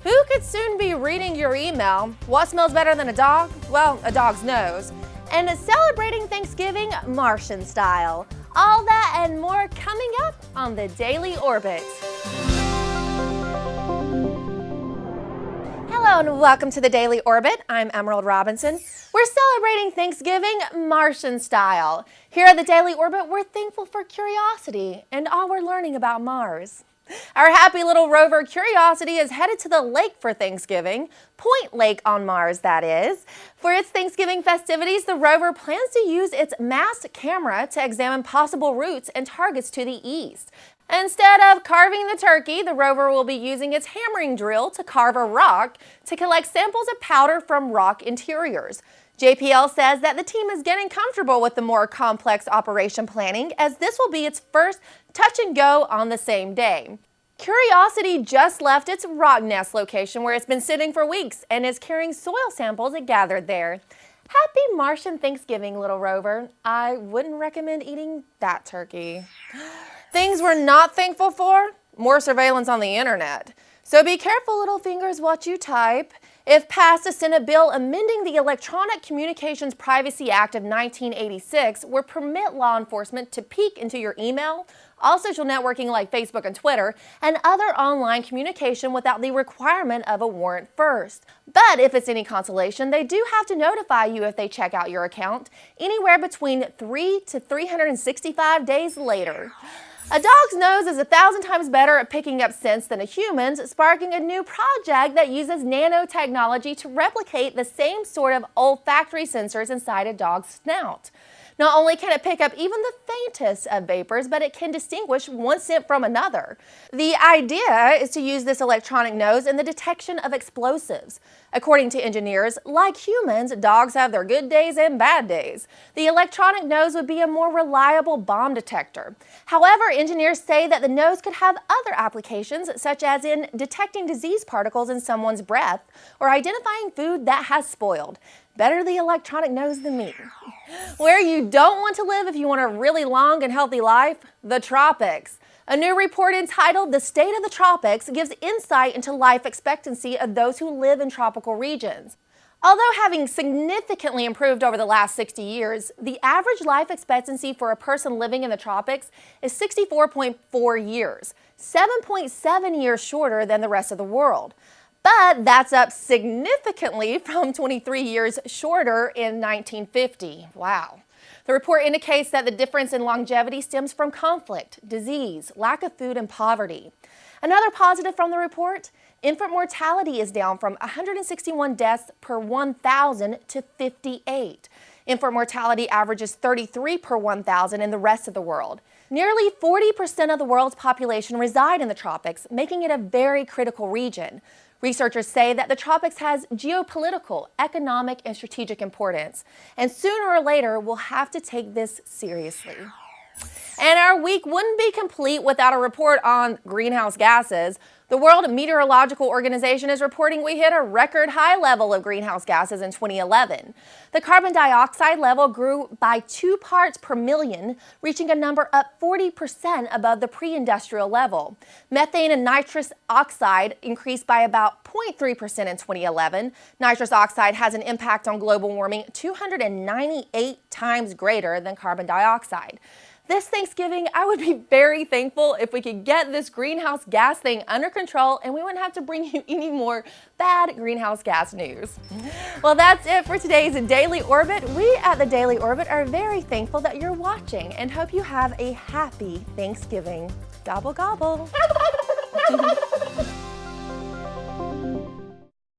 Who could soon be reading your email? What smells better than a dog? Well, a dog's nose. And celebrating Thanksgiving Martian style. All that and more coming up on the Daily Orbit. Hello and welcome to the Daily Orbit. I'm Emerald Robinson. We're celebrating Thanksgiving Martian style. Here at the Daily Orbit, we're thankful for curiosity and all we're learning about Mars. Our happy little rover Curiosity is headed to the lake for Thanksgiving, Point Lake on Mars, that is. For its Thanksgiving festivities, the rover plans to use its Mast Camera to examine possible routes and targets to the east. Instead of carving the turkey, the rover will be using its hammering drill to carve a rock to collect samples of powder from rock interiors. JPL says that the team is getting comfortable with the more complex operation planning, as this will be its first touch and go on the same day. Curiosity just left its Rocknest location where it's been sitting for weeks and is carrying soil samples it gathered there. Happy Martian Thanksgiving, little rover. I wouldn't recommend eating that turkey. Things we're not thankful for? More surveillance on the internet. So be careful, little fingers, what you type. If passed, a Senate bill amending the Electronic Communications Privacy Act of 1986 will permit law enforcement to peek into your email, all social networking like Facebook and Twitter, and other online communication without the requirement of a warrant first. But if it's any consolation, they do have to notify you if they check out your account, anywhere between 3 to 365 days later. A dog's nose is 1,000 times better at picking up scents than a human's, sparking a new project that uses nanotechnology to replicate the same sort of olfactory sensors inside a dog's snout. Not only can it pick up even the faintest of vapors, but it can distinguish one scent from another. The idea is to use this electronic nose in the detection of explosives. According to engineers, like humans, dogs have their good days and bad days. The electronic nose would be a more reliable bomb detector. However, engineers say that the nose could have other applications, such as in detecting disease particles in someone's breath or identifying food that has spoiled. Better the electronic nose than me. Where you don't want to live if you want a really long and healthy life? The tropics. A new report entitled The State of the Tropics gives insight into life expectancy of those who live in tropical regions. Although having significantly improved over the last 60 years, the average life expectancy for a person living in the tropics is 64.4 years, 7.7 years shorter than the rest of the world. But that's up significantly from 23 years shorter in 1950. Wow. The report indicates that the difference in longevity stems from conflict, disease, lack of food, and poverty. Another positive from the report, infant mortality is down from 161 deaths per 1,000 to 58. Infant mortality averages 33 per 1,000 in the rest of the world. Nearly 40% of the world's population reside in the tropics, making it a very critical region. Researchers say that the tropics has geopolitical, economic, and strategic importance, and sooner or later we'll have to take this seriously. And our week wouldn't be complete without a report on greenhouse gases. The World Meteorological Organization is reporting we hit a record high level of greenhouse gases in 2011. The carbon dioxide level grew by 2 parts per million, reaching a number up 40% above the pre-industrial level. Methane and nitrous oxide increased by about 0.3% in 2011. Nitrous oxide has an impact on global warming 298 times greater than carbon dioxide. This Thanksgiving, I would be very thankful if we could get this greenhouse gas thing under control and we wouldn't have to bring you any more bad greenhouse gas news. Well, that's it for today's Daily Orbit. We at the Daily Orbit are very thankful that you're watching and hope you have a happy Thanksgiving. Gobble, gobble.